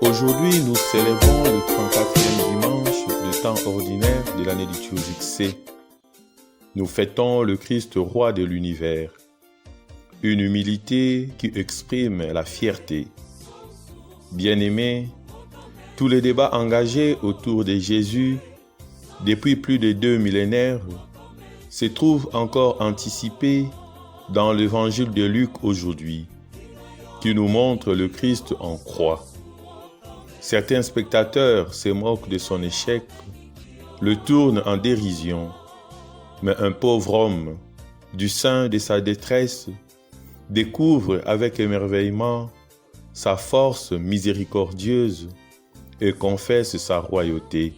Aujourd'hui, nous célébrons le 34e dimanche du temps ordinaire de l'année liturgique C. Nous fêtons le Christ roi de l'univers, une humilité qui exprime la fierté. Bien-aimés, tous les débats engagés autour de Jésus depuis plus de 2 millénaires se trouvent encore anticipés dans l'évangile de Luc aujourd'hui, qui nous montre le Christ en croix. Certains spectateurs se moquent de son échec, le tournent en dérision, mais un pauvre homme, du sein de sa détresse, découvre avec émerveillement sa force miséricordieuse et confesse sa royauté.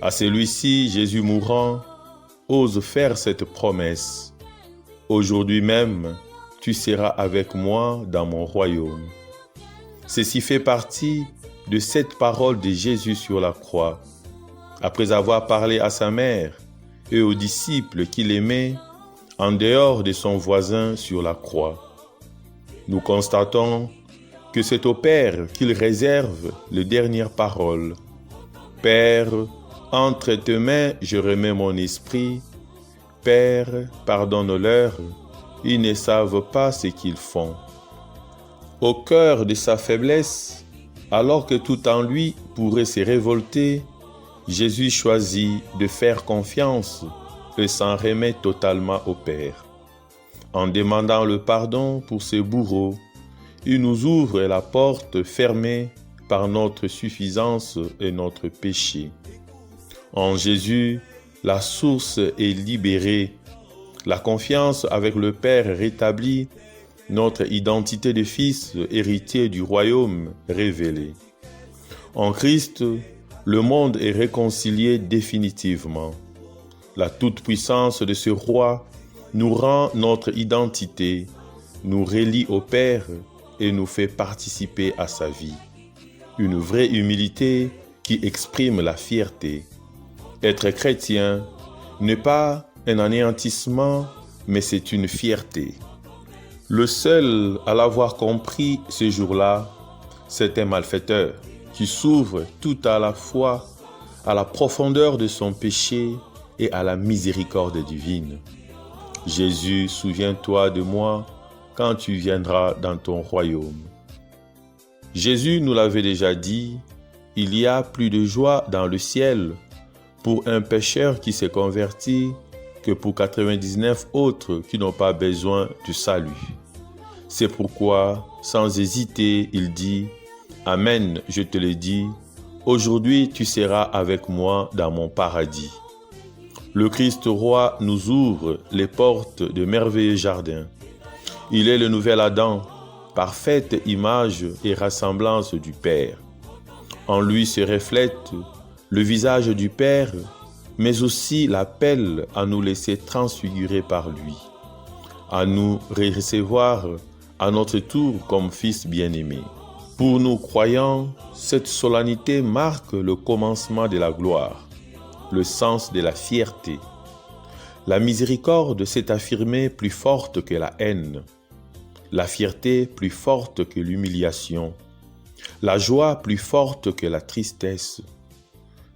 À celui-ci, Jésus mourant, ose faire cette promesse. Aujourd'hui même, tu seras avec moi dans mon royaume. Ceci fait partie de cette parole de Jésus sur la croix. Après avoir parlé à sa mère et aux disciples qu'il aimait, en dehors de son voisin sur la croix. Nous constatons que c'est au Père qu'il réserve les dernières paroles. « Père, entre tes mains je remets mon esprit. Père, pardonne-leur, ils ne savent pas ce qu'ils font. » Au cœur de sa faiblesse, alors que tout en lui pourrait se révolter, Jésus choisit de faire confiance et s'en remet totalement au Père. En demandant le pardon pour ses bourreaux, il nous ouvre la porte fermée par notre suffisance et notre péché. En Jésus, la source est libérée, la confiance avec le Père rétablie, notre identité de fils héritier du royaume révélée. En Christ, le monde est réconcilié définitivement. La toute-puissance de ce roi nous rend notre identité, nous relie au Père et nous fait participer à sa vie. Une vraie humilité qui exprime la fierté. Être chrétien n'est pas un anéantissement, mais c'est une fierté. Le seul à l'avoir compris ce jour-là, c'est un malfaiteur qui s'ouvre tout à la fois à la profondeur de son péché et à la miséricorde divine. Jésus, souviens-toi de moi quand tu viendras dans ton royaume. Jésus nous l'avait déjà dit, il y a plus de joie dans le ciel pour un pécheur qui s'est converti que pour 99 autres qui n'ont pas besoin du salut. C'est pourquoi, sans hésiter, il dit « Amen, je te le dis, aujourd'hui tu seras avec moi dans mon paradis. » Le Christ roi nous ouvre les portes de merveilleux jardins. Il est le nouvel Adam, parfaite image et ressemblance du Père. En lui se reflète le visage du Père, mais aussi l'appel à nous laisser transfigurer par lui, à nous recevoir à notre tour comme fils bien-aimés. Pour nous croyants, cette solennité marque le commencement de la gloire, le sens de la fierté. La miséricorde s'est affirmée plus forte que la haine, la fierté plus forte que l'humiliation, la joie plus forte que la tristesse,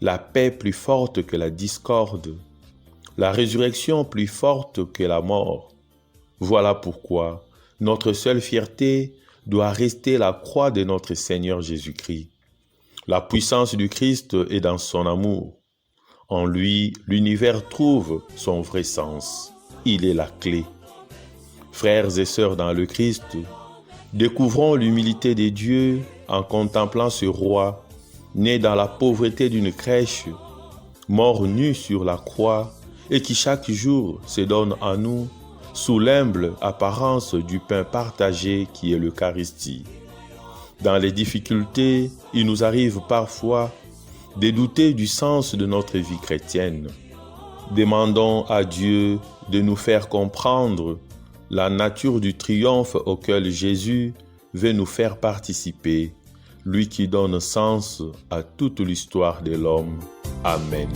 la paix plus forte que la discorde, la résurrection plus forte que la mort. Voilà pourquoi notre seule fierté doit rester la croix de notre Seigneur Jésus-Christ. La puissance du Christ est dans son amour. En lui, l'univers trouve son vrai sens. Il est la clé. Frères et sœurs dans le Christ, découvrons l'humilité de Dieu en contemplant ce roi, né dans la pauvreté d'une crèche, mort nu sur la croix et qui chaque jour se donne à nous sous l'humble apparence du pain partagé qui est l'Eucharistie. Dans les difficultés, il nous arrive parfois de douter du sens de notre vie chrétienne. Demandons à Dieu de nous faire comprendre la nature du triomphe auquel Jésus veut nous faire participer, lui qui donne sens à toute l'histoire de l'homme. Amen.